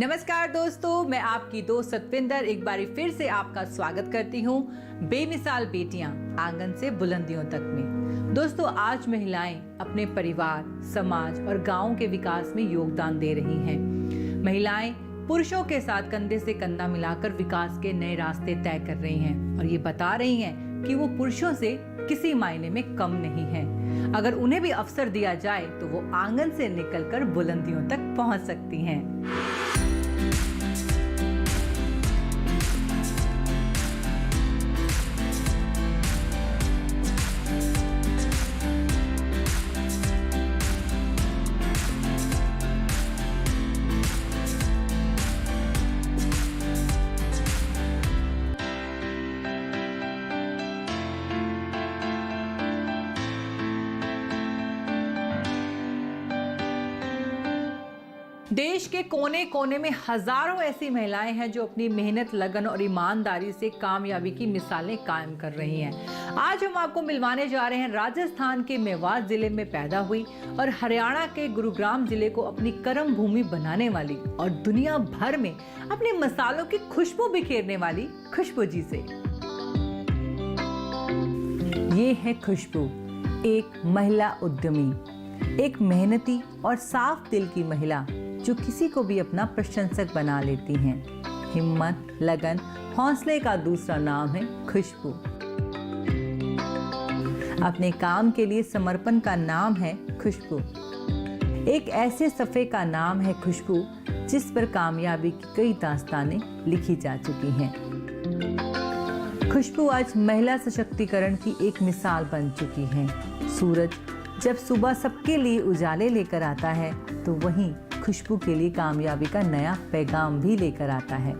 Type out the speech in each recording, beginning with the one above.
नमस्कार दोस्तों, मैं आपकी दोस्त सतविंदर एक बारी फिर से आपका स्वागत करती हूँ बेमिसाल बेटियां आंगन से बुलंदियों तक में। दोस्तों, आज महिलाएं अपने परिवार, समाज और गांव के विकास में योगदान दे रही हैं। महिलाएं पुरुषों के साथ कंधे से कंधा मिलाकर विकास के नए रास्ते तय कर रही हैं और ये बता रही हैं कि वो पुरुषों से किसी मायने में कम नहीं है। अगर उन्हें भी अवसर दिया जाए तो वो आंगन से निकलकर बुलंदियों तक पहुंच सकती हैं। देश के कोने कोने में हजारों ऐसी महिलाएं हैं जो अपनी मेहनत, लगन और ईमानदारी से कामयाबी की मिसालें कायम कर रही हैं। आज हम आपको मिलवाने जा रहे हैं राजस्थान के मेवात जिले में पैदा हुई और हरियाणा के गुरुग्राम जिले को अपनी कर्म भूमि बनाने वाली और दुनिया भर में अपने मसालों की खुशबू बिखेरने वाली खुशबू जी से। ये है खुशबू, एक महिला उद्यमी, एक मेहनती और साफ दिल की महिला जो किसी को भी अपना प्रशंसक बना लेती हैं। हिम्मत, लगन, हौसले का दूसरा नाम है खुशबू। अपने काम के लिए समर्पण का नाम है खुशबू। एक ऐसे सफ़े का नाम है खुशबू जिस पर कामयाबी की कई दास्तानें लिखी जा चुकी हैं। खुशबू आज महिला सशक्तिकरण की एक मिसाल बन चुकी है। सूरज जब सुबह सबके लिए उजाले लेकर आता है तो वहीं खुशबू के लिए कामयाबी का नया पैगाम भी लेकर आता है।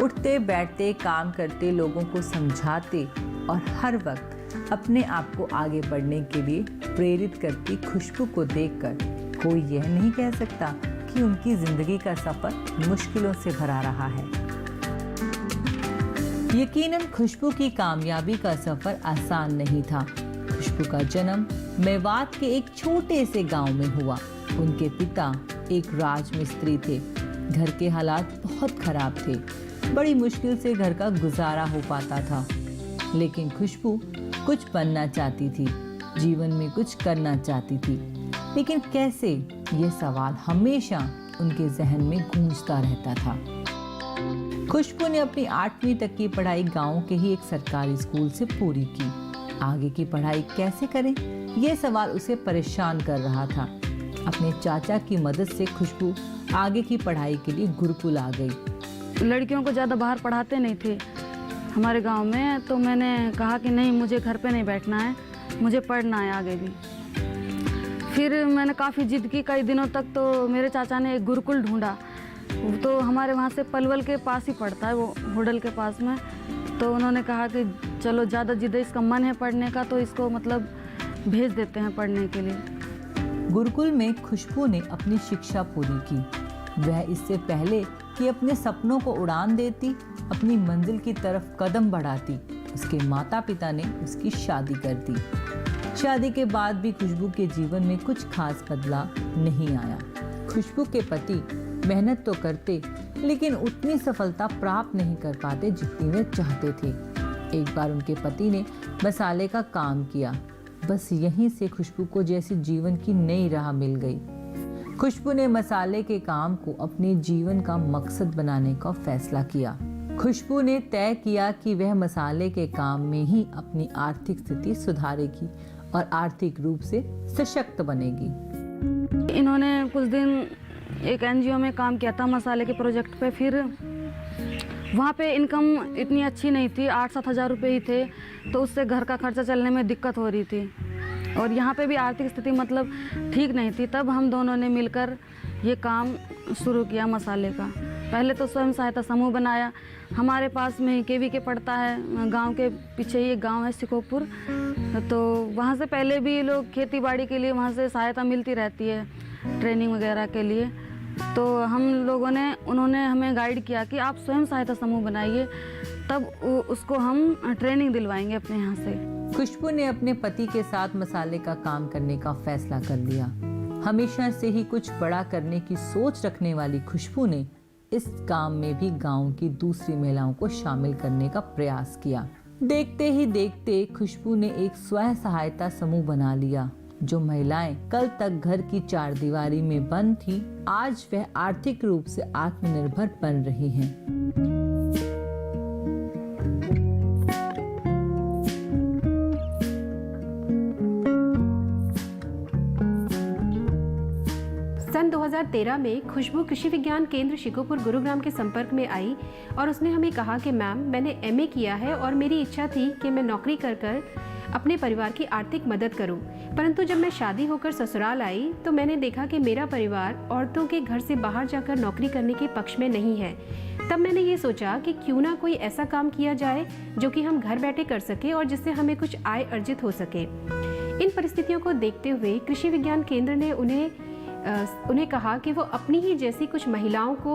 उठते बैठते काम करते, लोगों को समझाते और हर वक्त अपने आप को आगे बढ़ने के लिए प्रेरित करती खुशबू को देखकर कोई यह नहीं कह सकता कि उनकी जिंदगी का सफर मुश्किलों से भरा रहा है। यकीनन खुशबू की कामयाबी का सफर आसान नहीं था। खुशबू का जन्म मेवात के एक छोटे से गांव में हुआ। उनके पिता एक राजमिस्त्री थे। घर के हालात बहुत खराब थे। बड़ी मुश्किल से घर का गुजारा हो पाता था। लेकिन खुशबू कुछ बनना चाहती थी, जीवन में कुछ करना चाहती थी। लेकिन कैसे, ये सवाल हमेशा उनके जहन में गूंजता रहता था। खुशबू ने अपनी 8वीं तक की पढ़ाई गांव के ही एक सरकारी स्कूल से पूरी की। आगे की पढ़ाई कैसे करें, यह सवाल उसे परेशान कर रहा था। अपने चाचा की मदद से खुशबू आगे की पढ़ाई के लिए गुरुकुल आ गई। लड़कियों को ज़्यादा बाहर पढ़ाते नहीं थे हमारे गांव में, तो मैंने कहा कि नहीं, मुझे घर पे नहीं बैठना है, मुझे पढ़ना है आगे भी। फिर मैंने काफ़ी जिद की कई दिनों तक, तो मेरे चाचा ने एक गुरुकुल ढूंढा। तो हमारे वहाँ से पलवल के पास ही पड़ता है, वो होडल के पास में। तो उन्होंने कहा कि चलो, ज़्यादा जिद है, इसका मन है पढ़ने का, तो इसको मतलब भेज देते हैं पढ़ने के लिए। गुरुकुल में खुशबू ने अपनी शिक्षा पूरी की। वह इससे पहले कि अपने सपनों को उड़ान देती, अपनी मंजिल की तरफ कदम बढ़ाती, उसके माता पिता ने उसकी शादी कर दी। शादी के बाद भी खुशबू के जीवन में कुछ खास बदलाव नहीं आया। खुशबू के पति मेहनत तो करते, लेकिन उतनी सफलता प्राप्त नहीं कर पाते जितनी वे चाहते थे। एक बार उनके पति ने मसाले का काम किया। बस यहीं से खुशबू को जैसे जीवन की नई राह मिल गई। खुशबू ने मसाले के काम को अपने जीवन का मकसद बनाने का फैसला किया। खुशबू ने तय किया कि वह मसाले के काम में ही अपनी आर्थिक स्थिति सुधारेगी और आर्थिक रूप से सशक्त बनेगी। इन्होंने कुछ दिन एक एनजीओ में काम किया था मसाले के प्रोजेक्ट पे। फिर वहाँ पे इनकम इतनी अच्छी नहीं थी, 8-7 हज़ार रुपये ही थे, तो उससे घर का खर्चा चलने में दिक्कत हो रही थी। और यहाँ पे भी आर्थिक स्थिति मतलब ठीक नहीं थी। तब हम दोनों ने मिलकर ये काम शुरू किया मसाले का। पहले तो स्वयं सहायता समूह बनाया। हमारे पास में ही केवी के पड़ता है, गांव के पीछे ही एक गांव है सिकोपुर। तो वहाँ से पहले भी लोग खेती बाड़ी के लिए वहाँ से सहायता मिलती रहती है, ट्रेनिंग वगैरह के लिए। तो हम लोगों ने, उन्होंने हमें गाइड किया कि आप स्वयं सहायता समूह बनाइए, तब उसको हम ट्रेनिंग दिलवाएंगे अपने यहाँ से। खुशबू ने अपने पति के साथ मसाले का काम करने का फैसला कर लिया। हमेशा से ही कुछ बड़ा करने की सोच रखने वाली खुशबू ने इस काम में भी गांव की दूसरी महिलाओं को शामिल करने का प्रयास किया। देखते ही देखते खुशबू ने एक स्वयं सहायता समूह बना लिया। जो महिलाएं कल तक घर की चारदीवारी में बंद थी, आज वह आर्थिक रूप से आत्मनिर्भर बन रही हैं। सन 2013 में खुशबू कृषि विज्ञान केंद्र शिकोपुर गुरुग्राम के संपर्क में आई और उसने हमें कहा कि मैम, मैंने एमए किया है और मेरी इच्छा थी कि मैं नौकरी कर कर अपने परिवार की आर्थिक मदद करूं। परंतु जब मैं शादी होकर ससुराल आई तो मैंने देखा कि मेरा परिवार औरतों के घर से बाहर जाकर नौकरी करने के पक्ष में नहीं है। तब मैंने ये सोचा कि क्यों ना कोई ऐसा काम किया जाए जो कि हम घर बैठे कर सके और जिससे हमें कुछ आय अर्जित हो सके। इन परिस्थितियों को देखते हुए कृषि विज्ञान केंद्र ने उन्हें कहा कि वो अपनी ही जैसी कुछ महिलाओं को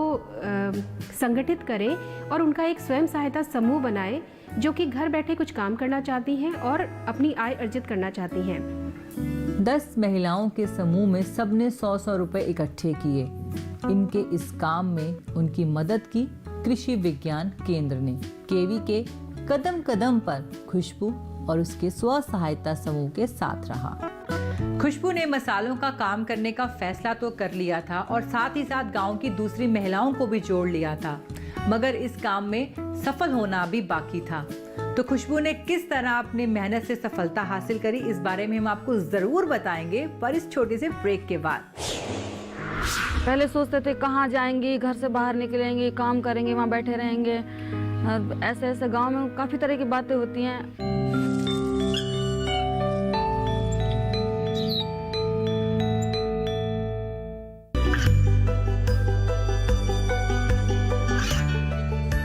संगठित करें और उनका एक स्वयं सहायता समूह बनाए जो कि घर बैठे कुछ काम करना चाहती हैं और अपनी आय अर्जित करना चाहती हैं। 10 महिलाओं के समूह में सबने 100-100 रुपए इकट्ठे किए। इनके इस काम में उनकी मदद की कृषि विज्ञान केंद्र ने। केवी के कदम कदम पर खुशबू और उसके स्व सहायता समूह के साथ रहा। खुशबू ने मसालों का काम करने का फैसला तो कर लिया था और साथ ही साथ गांव की दूसरी महिलाओं को भी जोड़ लिया था, मगर इस काम में सफल होना भी बाकी था। तो खुशबू ने किस तरह अपनी मेहनत से सफलता हासिल करी, इस बारे में हम आपको जरूर बताएंगे, पर इस छोटे से ब्रेक के बाद। पहले सोचते थे कहाँ जाएंगी, घर से बाहर निकलेंगे, काम करेंगे, वहाँ बैठे रहेंगे। ऐसे ऐसे गांव में काफ़ी तरह की बातें होती हैं।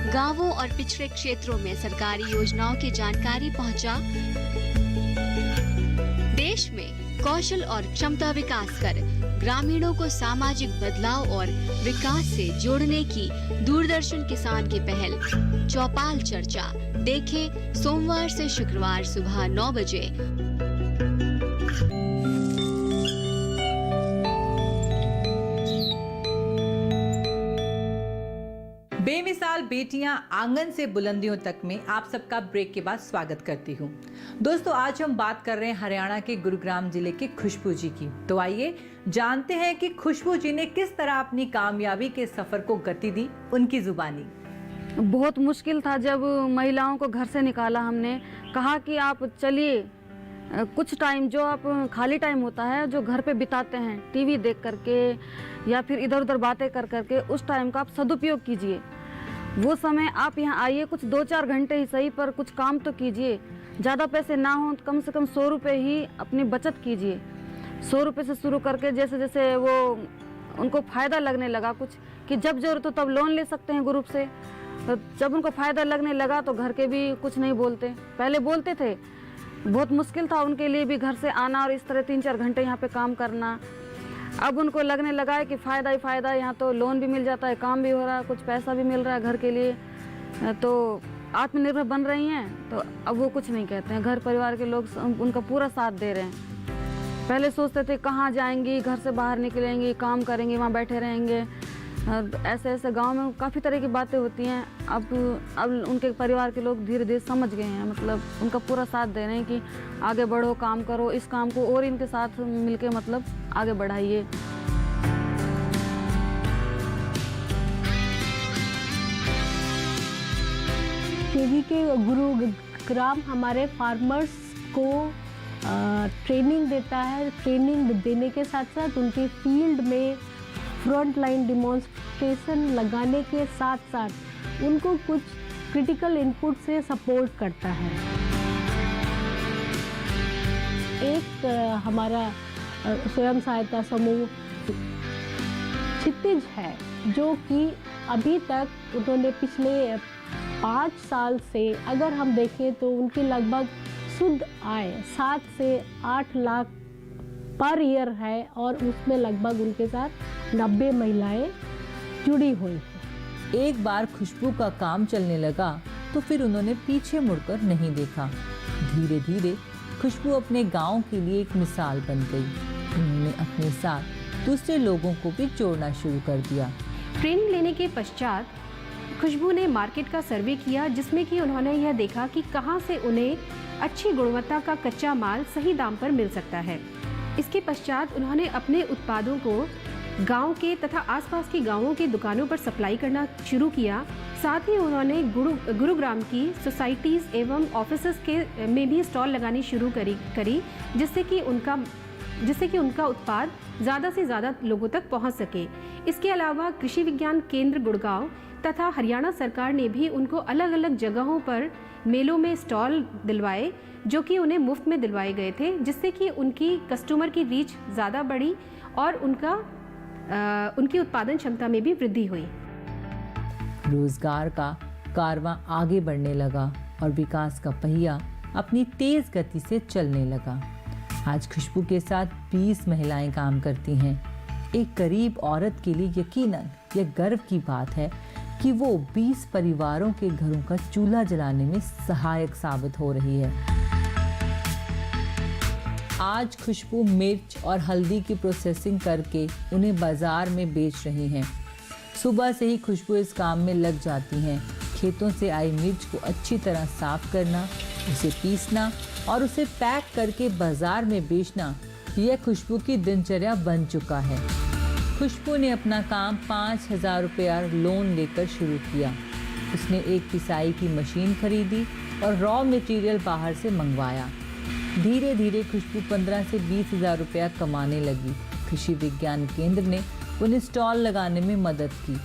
गांवों और पिछड़े क्षेत्रों में सरकारी योजनाओं की जानकारी पहुंचा। देश में कौशल और क्षमता विकास कर ग्रामीणों को सामाजिक बदलाव और विकास से जोड़ने की दूरदर्शन किसान की पहल चौपाल चर्चा देखें सोमवार से शुक्रवार सुबह 9 बजे। बेमिसाल बेटियां आंगन से बुलंदियों तक में आप सबका ब्रेक के बाद स्वागत करती हूं। दोस्तों, आज हम बात कर रहे हैं हरियाणा के गुरुग्राम जिले के खुशबू जी की। तो आइए जानते हैं कि खुशबू जी ने किस तरह अपनी कामयाबी के सफर को गति दी, उनकी जुबानी। बहुत मुश्किल था जब महिलाओं को घर से निकाला। हमने कहा कि आप चलिए, कुछ टाइम जो आप खाली टाइम होता है जो घर पे बिताते हैं टीवी देख करके या फिर इधर उधर बातें कर करके, उस टाइम का आप सदुपयोग कीजिए। वो समय आप यहाँ आइए, कुछ 2-4 घंटे ही सही पर कुछ काम तो कीजिए। ज़्यादा पैसे ना हो तो कम से कम 100 रुपये ही अपनी बचत कीजिए। 100 रुपये से शुरू करके जैसे जैसे वो उनको फ़ायदा लगने लगा कुछ कि जब जरूरत हो तब लोन ले सकते हैं ग्रुप से, तो जब उनको फ़ायदा लगने लगा तो घर के भी कुछ नहीं बोलते। पहले बोलते थे, बहुत मुश्किल था उनके लिए भी घर से आना और इस तरह 3-4 घंटे यहाँ पे काम करना। अब उनको लगने लगा है कि फ़ायदा ही फ़ायदा, यहाँ तो लोन भी मिल जाता है, काम भी हो रहा है, कुछ पैसा भी मिल रहा है घर के लिए, तो आत्मनिर्भर बन रही हैं। तो अब वो कुछ नहीं कहते हैं, घर परिवार के लोग उनका पूरा साथ दे रहे हैं। पहले सोचते थे कहाँ जाएंगी, घर से बाहर निकलेंगी, काम करेंगे, वहाँ बैठे रहेंगे। ऐसे ऐसे गांव में काफ़ी तरह की बातें होती हैं। अब उनके परिवार के लोग धीरे धीरे समझ गए हैं, मतलब उनका पूरा साथ दे रहे हैं कि आगे बढ़ो, काम करो, इस काम को और इनके साथ मिलके मतलब आगे बढ़ाइए। केवी के गुरुग्राम हमारे फार्मर्स को ट्रेनिंग देता है। ट्रेनिंग देने के साथ साथ उनके फील्ड में फ्रंट लाइन डिमॉन्स्ट्रेशन लगाने के साथ साथ उनको कुछ क्रिटिकल इनपुट से सपोर्ट करता है। एक हमारा स्वयं सहायता समूह क्षितिज है, जो कि अभी तक उन्होंने पिछले 5 साल से अगर हम देखें तो उनकी लगभग शुद्ध आय 7 से 8 लाख पर ईयर है और उसमें लगभग उनके साथ 90 महिलाएं जुड़ी हुई हैं। एक बार खुशबू का काम चलने लगा तो फिर उन्होंने पीछे मुड़कर नहीं देखा। धीरे धीरे खुशबू अपने गांव के लिए एक मिसाल बन गई। उन्होंने अपने साथ दूसरे लोगों को भी जोड़ना शुरू कर दिया। ट्रेनिंग लेने के पश्चात खुशबू ने मार्केट का सर्वे किया, जिसमें कि उन्होंने यह देखा कि कहां से उन्हें अच्छी गुणवत्ता का कच्चा माल सही दाम पर मिल सकता है। इसके पश्चात उन्होंने अपने उत्पादों को गांव के तथा आसपास के गांवों के दुकानों पर सप्लाई करना शुरू किया। साथ ही उन्होंने गुरुग्राम की सोसाइटीज़ एवं ऑफिसेस के में भी स्टॉल लगानी शुरू करी जिससे कि उनका उत्पाद ज़्यादा से ज़्यादा लोगों तक पहुंच सके। इसके अलावा कृषि विज्ञान केंद्र गुड़गांव तथा हरियाणा सरकार ने भी उनको अलग अलग जगहों पर मेलों में स्टॉल दिलवाए, जो कि उन्हें मुफ्त में दिलवाए गए थे, जिससे कि उनकी कस्टमर की रीच ज़्यादा बढ़ी और उनकी उत्पादन क्षमता में भी वृद्धि हुई। रोजगार का कारवां आगे बढ़ने लगा और विकास का पहिया अपनी तेज गति से चलने लगा। आज खुशबू के साथ 20 महिलाएं काम करती हैं। एक गरीब औरत के लिए यकीनन यह गर्व की बात है कि वो 20 परिवारों के घरों का चूल्हा जलाने में सहायक साबित हो रही है। आज खुशबू मिर्च और हल्दी की प्रोसेसिंग करके उन्हें बाजार में बेच रही हैं। सुबह से ही खुशबू इस काम में लग जाती हैं। खेतों से आई मिर्च को अच्छी तरह साफ करना, उसे पीसना और उसे पैक करके बाजार में बेचना, यह खुशबू की दिनचर्या बन चुका है। खुशबू ने अपना काम 5,000 रुपया लोन लेकर शुरू किया। उसने एक पिसाई की मशीन खरीदी और रॉ मटेरियल बाहर से मंगवाया। धीरे धीरे खुशबू 15 से 20,000 रुपया कमाने लगी। कृषि विज्ञान केंद्र ने उन्हें स्टॉल लगाने में मदद की,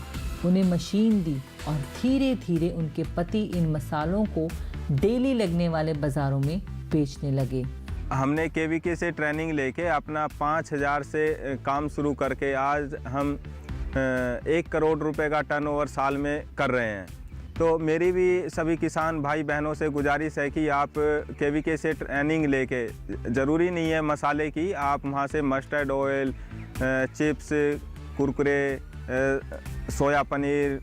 उन्हें मशीन दी और धीरे धीरे उनके पति इन मसालों को डेली लगने वाले बाज़ारों में बेचने लगे। हमने केवीके से ट्रेनिंग लेके अपना 5,000 से काम शुरू करके आज हम 1 करोड़ रुपए का टर्नओवर साल में कर रहे हैं। तो मेरी भी सभी किसान भाई बहनों से गुजारिश है कि आप केवीके से ट्रेनिंग लेके, ज़रूरी नहीं है मसाले की, आप वहाँ से मस्टर्ड ऑयल, चिप्स, कुरकुरे, सोया पनीर,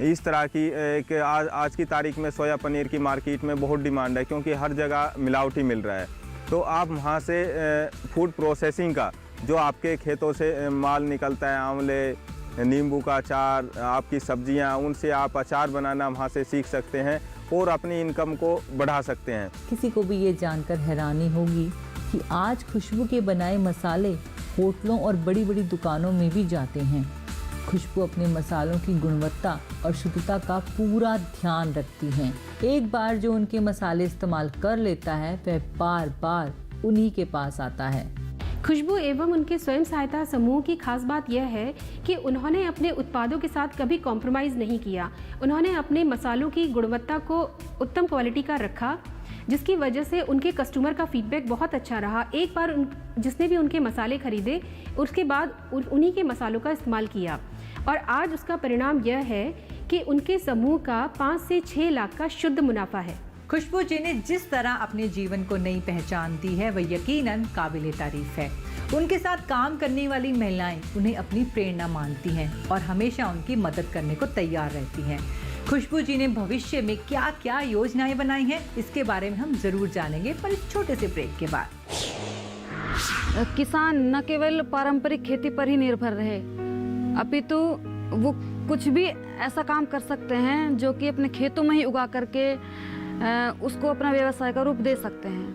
इस तरह की एक आज की तारीख में सोया पनीर की मार्केट में बहुत डिमांड है, क्योंकि हर जगह मिलावटी मिल रहा है। तो आप वहाँ से फूड प्रोसेसिंग का जो आपके खेतों से माल निकलता है, आंवले, नींबू का अचार, आपकी सब्जियाँ, उनसे आप अचार बनाना वहाँ से सीख सकते हैं और अपनी इनकम को बढ़ा सकते हैं। किसी को भी ये जानकर हैरानी होगी कि आज खुशबू के बनाए मसाले होटलों और बड़ी बड़ी दुकानों में भी जाते हैं। खुशबू अपने मसालों की गुणवत्ता और शुद्धता का पूरा ध्यान रखती हैं। एक बार जो उनके मसाले इस्तेमाल कर लेता है, वह बार बार उन्हीं के पास आता है। खुशबू एवं उनके स्वयं सहायता समूह की खास बात यह है कि उन्होंने अपने उत्पादों के साथ कभी कॉम्प्रोमाइज़ नहीं किया। उन्होंने अपने मसालों की गुणवत्ता को उत्तम क्वालिटी का रखा, जिसकी वजह से उनके कस्टमर का फीडबैक बहुत अच्छा रहा। एक बार जिसने भी उनके मसाले खरीदे, उसके बाद उन्हीं के मसालों का इस्तेमाल किया और आज उसका परिणाम यह है कि उनके समूह का 5 से 6 लाख का शुद्ध मुनाफा है। खुशबू जी ने जिस तरह अपने जीवन को नई पहचान दी है, वह यकीनन काबिले तारीफ है। उनके साथ काम करने वाली महिलाएं उन्हें अपनी प्रेरणा मानती हैं और हमेशा उनकी मदद करने को तैयार रहती हैं। खुशबू जी ने भविष्य में क्या क्या योजनाएं बनाई हैं, इसके बारे में हम जरूर जानेंगे, पर इस छोटे से ब्रेक के बाद। किसान न केवल पारंपरिक खेती पर ही निर्भर रहे, अपितु वो कुछ भी ऐसा काम कर सकते हैं जो कि अपने खेतों में ही उगा करके उसको अपना व्यवसाय का रूप दे सकते हैं।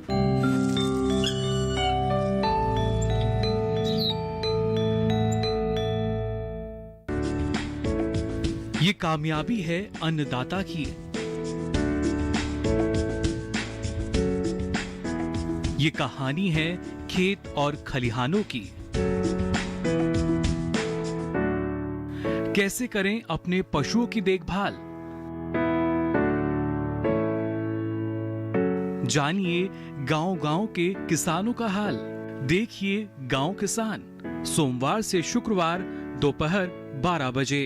ये कामयाबी है अन्नदाता की। ये कहानी है खेत और खलिहानों की। कैसे करें अपने पशुओं की देखभाल, जानिए गांव-गांव के किसानों का हाल। देखिए गांव किसान, सोमवार से शुक्रवार दोपहर 12 बजे,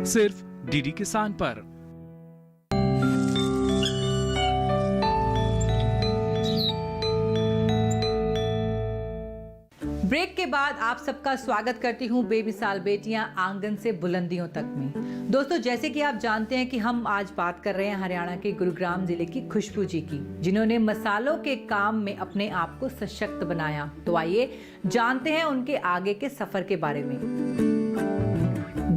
सिर्फ डीडी किसान पर। ब्रेक के बाद आप सबका स्वागत करती हूँ बेमिसाल बेटियां आंगन से बुलंदियों तक में। दोस्तों, जैसे कि आप जानते हैं कि हम आज बात कर रहे हैं हरियाणा के गुरुग्राम जिले की खुशबू जी की, जिन्होंने मसालों के काम में अपने आप को सशक्त बनाया। तो आइए जानते हैं उनके आगे के सफर के बारे में।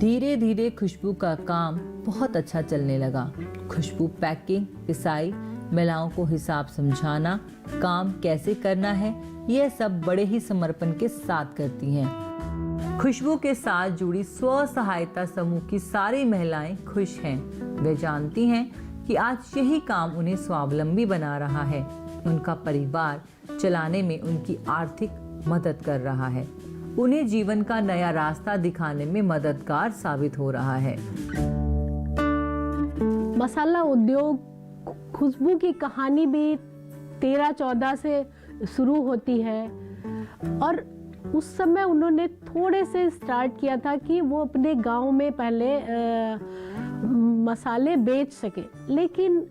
धीरे धीरे खुशबू का काम बहुत अच्छा चलने लगा। खुशबू पैकिंग, पिसाई, महिलाओं को हिसाब समझाना, काम कैसे करना है, यह सब बड़े ही समर्पण के साथ करती हैं। खुशबू के साथ जुड़ी स्व सहायता समूह की सारी महिलाएं खुश हैं। वे जानती हैं कि आज यही काम उन्हें स्वावलंबी बना रहा है, उनका परिवार चलाने में उनकी आर्थिक मदद कर रहा है, उन्हें जीवन का नया रास्ता दिखाने में मददगार साबित हो रहा है। मसाला उद्योग खुशबू की कहानी भी 13-14 से शुरू होती है और उस समय उन्होंने थोड़े से स्टार्ट किया था कि वो अपने गांव में पहले मसाले बेच सके, लेकिन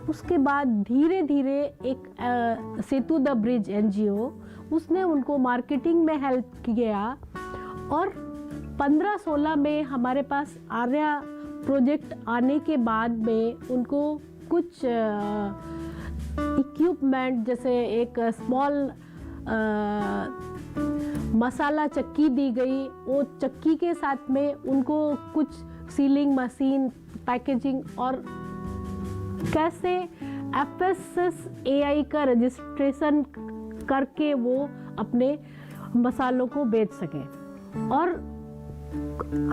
उसके बाद धीरे धीरे एक सेतु द ब्रिज NGO उसने उनको मार्केटिंग में हेल्प किया और 15-16 में हमारे पास आर्या प्रोजेक्ट आने के बाद में उनको कुछ इक्विपमेंट जैसे एक स्मॉल मसाला चक्की दी गई। वो चक्की के साथ में उनको कुछ सीलिंग मशीन, पैकेजिंग और कैसे FSSAI का रजिस्ट्रेशन करके वो अपने मसालों को बेच सकें। और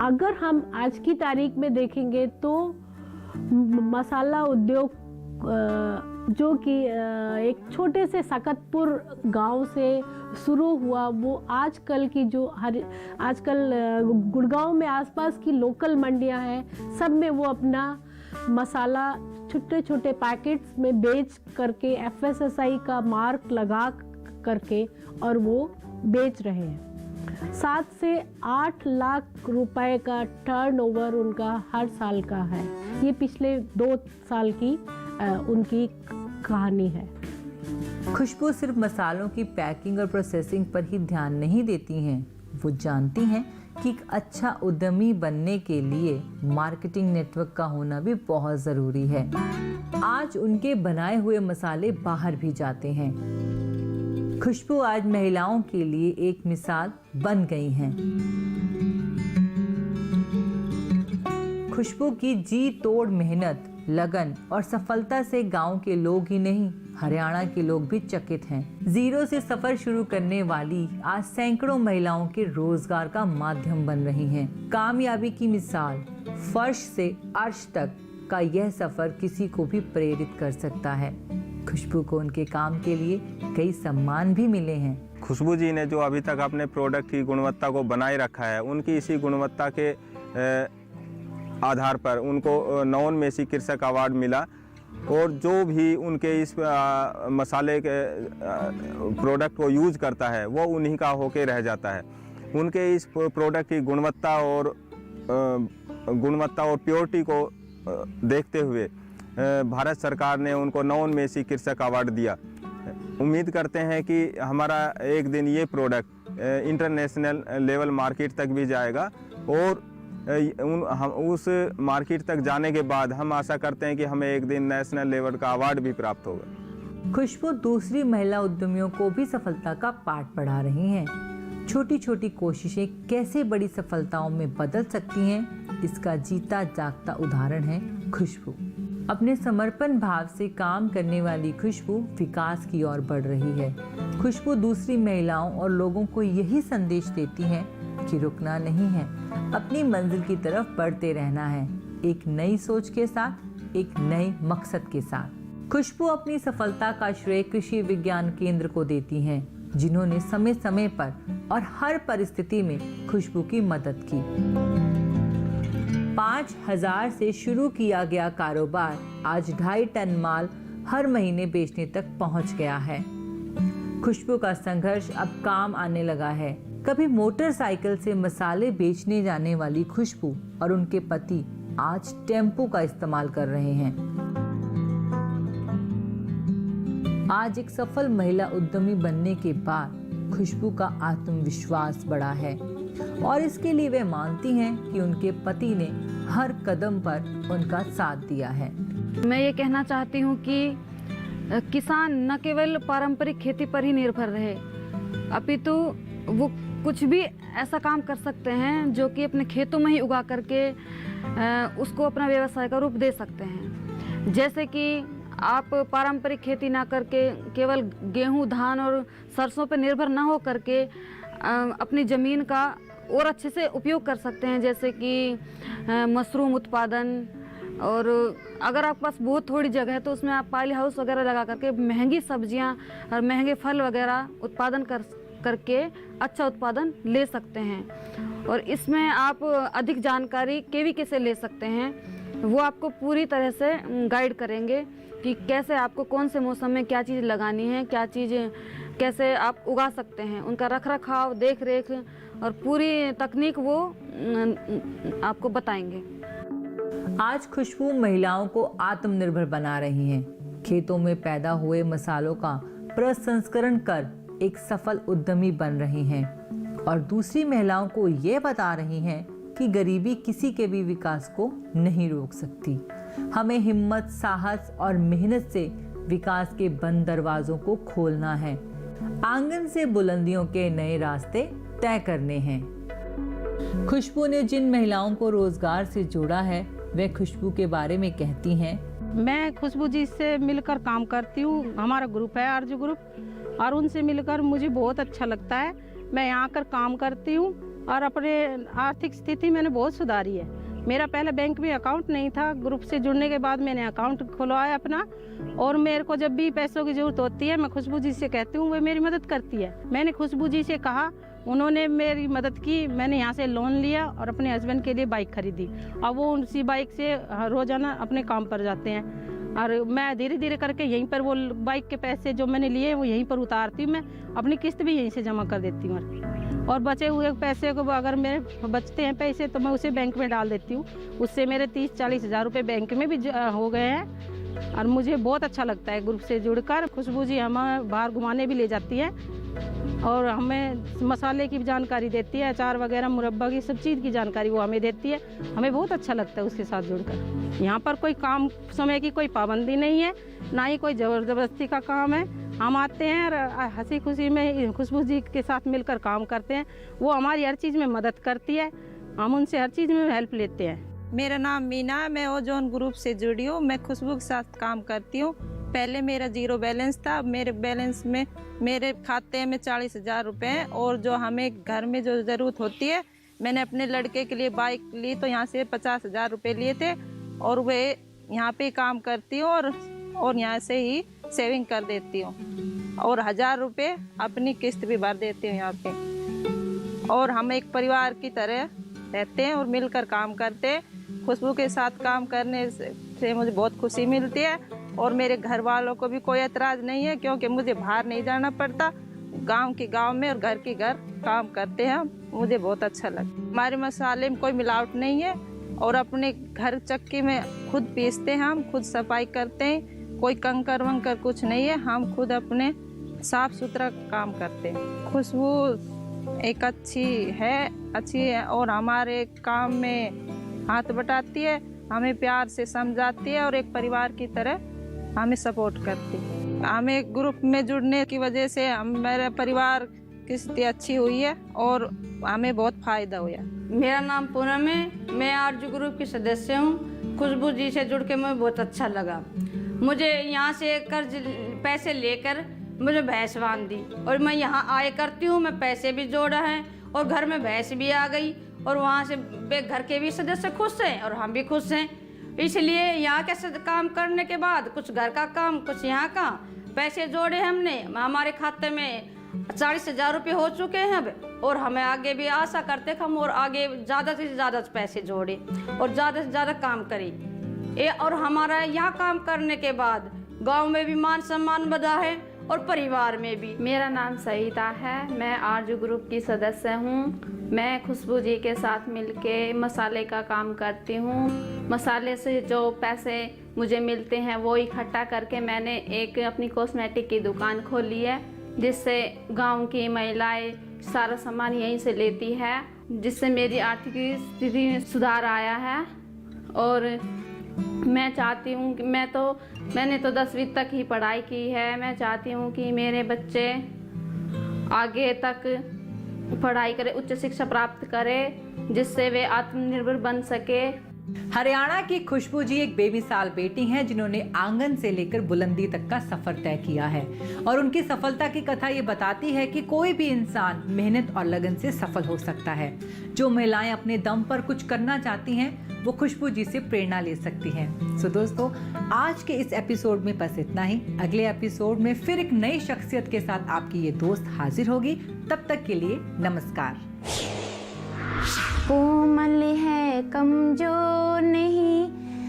अगर हम आज की तारीख में देखेंगे तो मसाला उद्योग जो कि एक छोटे से सकतपुर गांव से शुरू हुआ, वो आजकल की जो आजकल गुड़गांव में आसपास की लोकल मंडियां हैं, सब में वो अपना मसाला छोटे छोटे पैकेट्स में बेच करके FSSAI का मार्क लगा करके और वो बेच रहे हैं। 7 से 8 लाख रुपए का टर्नओवर उनका हर साल का है। ये पिछले 2 साल की उनकी कहानी है। खुशबू सिर्फ मसालों की पैकिंग और प्रोसेसिंग पर ही ध्यान नहीं देती हैं, वो जानती हैं कि एक अच्छा उद्यमी बनने के लिए मार्केटिंग नेटवर्क का होना भी बहुत ज़रूरी है। आज उनके बनाए हुए मसाले बाहर भी जाते हैं। खुशबू आज महिलाओं के लिए एक मिसाल बन गई हैं। खुशबू की जी तोड़ मेहनत, लगन और सफलता से गांव के लोग ही नहीं, हरियाणा के लोग भी चकित हैं। जीरो से सफर शुरू करने वाली आज सैकड़ों महिलाओं के रोजगार का माध्यम बन रही हैं। कामयाबी की मिसाल, फर्श से अर्श तक का यह सफर किसी को भी प्रेरित कर सकता है। खुशबू को उनके काम के लिए कई सम्मान भी मिले हैं। खुशबू जी ने जो अभी तक अपने प्रोडक्ट की गुणवत्ता को बनाए रखा है, उनकी इसी गुणवत्ता के आधार पर उनको नवोन मेसी कृषक अवार्ड मिला और जो भी उनके इस मसाले के प्रोडक्ट को यूज़ करता है वो उन्हीं का होके रह जाता है। उनके इस प्रोडक्ट की गुणवत्ता और प्योरिटी को देखते हुए भारत सरकार ने उनको नवोन मेसी कृषक अवार्ड दिया। उम्मीद करते हैं कि हमारा एक दिन ये प्रोडक्ट इंटरनेशनल लेवल मार्केट तक भी जाएगा और हम उस मार्केट तक जाने के बाद हम आशा करते हैं कि हमें एक दिन नेशनल लेवल का अवार्ड भी प्राप्त होगा। खुशबू दूसरी महिला उद्यमियों को भी सफलता का पाठ पढ़ा रही हैं। छोटी छोटी कोशिशें कैसे बड़ी सफलताओं में बदल सकती हैं, इसका जीता जागता उदाहरण है खुशबू। अपने समर्पण भाव से काम करने वाली खुशबू विकास की ओर बढ़ रही है। खुशबू दूसरी महिलाओं और लोगों को यही संदेश देती है कि रुकना नहीं है, अपनी मंजिल की तरफ बढ़ते रहना है, एक नई सोच के साथ, एक नए मकसद के साथ। खुशबू अपनी सफलता का श्रेय कृषि विज्ञान केंद्र को देती हैं, जिन्होंने समय समय पर और हर परिस्थिति में खुशबू की मदद की। 5000 से शुरू किया गया कारोबार आज 2.5 टन माल हर महीने बेचने तक पहुंच गया है। खुशबू का संघर्ष अब काम आने लगा है। कभी मोटरसाइकिल से मसाले बेचने जाने वाली खुशबू और उनके पति आज टेम्पो का इस्तेमाल कर रहे हैं। आज एक सफल महिला उद्यमी बनने के बाद खुशबू का आत्मविश्वास बढ़ा है और इसके लिए वे मानती हैं कि उनके पति ने हर कदम पर उनका साथ दिया है। मैं ये कहना चाहती हूँ कि किसान न केवल पारंपरिक खेती पर ही निर्भर रहे, अपितु वो कुछ भी ऐसा काम कर सकते हैं जो कि अपने खेतों में ही उगा करके उसको अपना व्यवसाय का रूप दे सकते हैं। जैसे कि आप पारंपरिक खेती ना करके केवल गेहूं, धान और सरसों पर निर्भर ना हो करके अपनी ज़मीन का और अच्छे से उपयोग कर सकते हैं, जैसे कि मशरूम उत्पादन। और अगर आपके पास बहुत थोड़ी जगह है तो उसमें आप पाली हाउस वगैरह लगा करके महंगी सब्जियां और महंगे फल वगैरह उत्पादन करके अच्छा उत्पादन ले सकते हैं। और इसमें आप अधिक जानकारी केवीके से ले सकते हैं। वो आपको पूरी तरह से गाइड करेंगे कि कैसे आपको कौन से मौसम में क्या चीज़ लगानी है, क्या चीज़ कैसे आप उगा सकते हैं, उनका रख रखाव, देख रेख और पूरी तकनीक वो आपको बताएंगे। आज खुशबू महिलाओं को आत्मनिर्भर बना रही हैं। खेतों में पैदा हुए मसालों का प्रसंस्करण कर एक सफल उद्यमी बन रही हैं और दूसरी महिलाओं को ये बता रही हैं कि गरीबी किसी के भी विकास को नहीं रोक सकती। हमें हिम्मत, साहस और मेहनत से विकास के बंद दरवाजों को खोलना है। आंगन से बुलंदियों के नए रास्ते तय करने हैं। खुशबू ने जिन महिलाओं को रोजगार से जोड़ा है वे खुशबू के बारे में कहती हैं। मैं खुशबू जी से मिलकर काम करती हूँ। हमारा ग्रुप है आरजू ग्रुप, और उनसे मिलकर मुझे बहुत अच्छा लगता है। मैं यहाँ आकर काम करती हूँ और अपने आर्थिक स्थिति मैंने बहुत सुधारी है। मेरा पहले बैंक में अकाउंट नहीं था। ग्रुप से जुड़ने के बाद मैंने अकाउंट खुलवाया अपना, और मेरे को जब भी पैसों की ज़रूरत होती है मैं खुशबू जी से कहती हूँ, वो मेरी मदद करती है। मैंने खुशबू जी से कहा, उन्होंने मेरी मदद की। मैंने यहाँ से लोन लिया और अपने हस्बैंड के लिए बाइक खरीदी। अब वो उसी बाइक से रोज़ाना अपने काम पर जाते हैं, और मैं धीरे धीरे करके यहीं पर वो बाइक के पैसे जो मैंने लिए वो यहीं पर उतारती हूँ। मैं अपनी किस्त भी यहीं से जमा कर देती हूँ, और बचे हुए पैसे को अगर मेरे बचते हैं पैसे तो मैं उसे बैंक में डाल देती हूँ। उससे मेरे 30-40 हज़ार रुपये बैंक में भी हो गए हैं, और मुझे बहुत अच्छा लगता है ग्रुप से जुड़कर। खुशबू जी हमें बाहर घुमाने भी ले जाती है और हमें मसाले की जानकारी देती है, अचार वगैरह, मुरब्बा की सब चीज़ की जानकारी वो हमें देती है। हमें बहुत अच्छा लगता है उसके साथ जुड़कर। यहाँ पर कोई काम समय की कोई पाबंदी नहीं है, ना ही कोई ज़बरदस्ती का काम है। हम आते हैं और हंसी खुशी में खुशबू जी के साथ मिलकर काम करते हैं। वो हमारी हर चीज़ में मदद करती है, हम उनसे हर चीज़ में हेल्प लेते हैं। मेरा नाम मीना है, मैं ओजोन ग्रुप से जुड़ी हूँ। मैं खुशबू के साथ काम करती हूँ। पहले मेरा 0 बैलेंस था। मेरे बैलेंस में मेरे खाते में 40 हज़ार रुपये हैं, और जो हमें घर में जो ज़रूरत होती है, मैंने अपने लड़के के लिए बाइक ली तो यहाँ से 50 हज़ार रुपये लिए थे, और वे यहाँ पे काम करती हूँ और यहाँ से ही सेविंग कर देती हूँ, और 1000 रुपये अपनी किस्त भी भर देती हूँ यहाँ पे। और हम एक परिवार की तरह रहते हैं और मिलकर काम करते हैं। खुशबू के साथ काम करने से मुझे बहुत खुशी मिलती है, और मेरे घर वालों को भी कोई एतराज़ नहीं है, क्योंकि मुझे बाहर नहीं जाना पड़ता। गांव के गांव में और घर के घर काम करते हैं। मुझे बहुत अच्छा लगता है। हमारे मसाले में कोई मिलावट नहीं है, और अपने घर चक्की में खुद पीसते हैं, हम खुद सफाई करते हैं। कोई कंकर वंकर कुछ नहीं है, हम खुद अपने साफ सुथरा काम करते हैं। खुशबू एक अच्छी है और हमारे काम में हाथ बटाती है, हमें प्यार से समझाती है, और एक परिवार की तरह हमें सपोर्ट करती है। हमें ग्रुप में जुड़ने की वजह से मेरा परिवार की स्थिति अच्छी हुई है और हमें बहुत फ़ायदा हुआ। मेरा नाम पूनम है, मैं आरजू ग्रुप की सदस्य हूँ। खुशबू जी से जुड़ के मुझे बहुत अच्छा लगा। मुझे यहाँ से कर्ज पैसे लेकर मुझे भैंस बांध दी, और मैं यहाँ आए करती हूँ। मैं पैसे भी जोड़ा है और घर में भैंस भी आ गई, और वहाँ से घर के भी सदस्य खुश हैं और हम भी खुश हैं। इसलिए यहाँ के काम करने के बाद कुछ घर का काम, कुछ यहाँ का, पैसे जोड़े हमने। हमारे खाते में 40 हज़ार रुपये हो चुके हैं अब, और हमें आगे भी आशा करते कि हम और आगे ज़्यादा से ज़्यादा पैसे जोड़े और ज़्यादा से ज़्यादा काम करें। और हमारा यहाँ काम करने के बाद गांव में भी मान सम्मान बढ़ा है और परिवार में भी। मेरा नाम सईदा है, मैं आरजू ग्रुप की सदस्य हूँ। मैं खुशबू जी के साथ मिलके मसाले का काम करती हूँ। मसाले से जो पैसे मुझे मिलते हैं वो इकट्ठा करके मैंने एक अपनी कॉस्मेटिक की दुकान खोली है, जिससे गांव की महिलाएं सारा सामान यहीं से लेती है, जिससे मेरी आर्थिक स्थिति में सुधार आया है। और मैं चाहती हूँ कि मैंने तो 10वीं तक ही पढ़ाई की है। मैं चाहती हूँ कि मेरे बच्चे आगे तक पढ़ाई करे, उच्च शिक्षा प्राप्त करे, जिससे वे आत्मनिर्भर बन सके। हरियाणा की खुशबू जी एक बेमिसाल बेटी हैं जिन्होंने आंगन से लेकर बुलंदी तक का सफर तय किया है और उनकी सफलता की कथा ये बताती है कि कोई भी इंसान मेहनत और लगन से सफल हो सकता है। जो महिलाएं अपने दम पर कुछ करना चाहती हैं वो खुशबू जी से प्रेरणा ले सकती हैं। सो दोस्तों, आज के इस एपिसोड में बस इतना ही। अगले एपिसोड में फिर एक नई शख्सियत के साथ आपकी ये दोस्त हाजिर होगी। तब तक के लिए नमस्कार। कोमल है, कमजोर नहीं,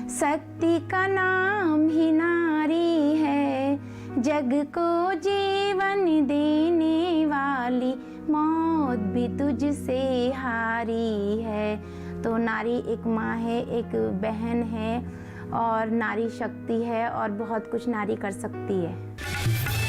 शक्ति का नाम ही नारी है, जग को जीवन देने वाली, मौत भी तुझसे हारी है। तो नारी एक माँ है, एक बहन है और नारी शक्ति है और बहुत कुछ नारी कर सकती है।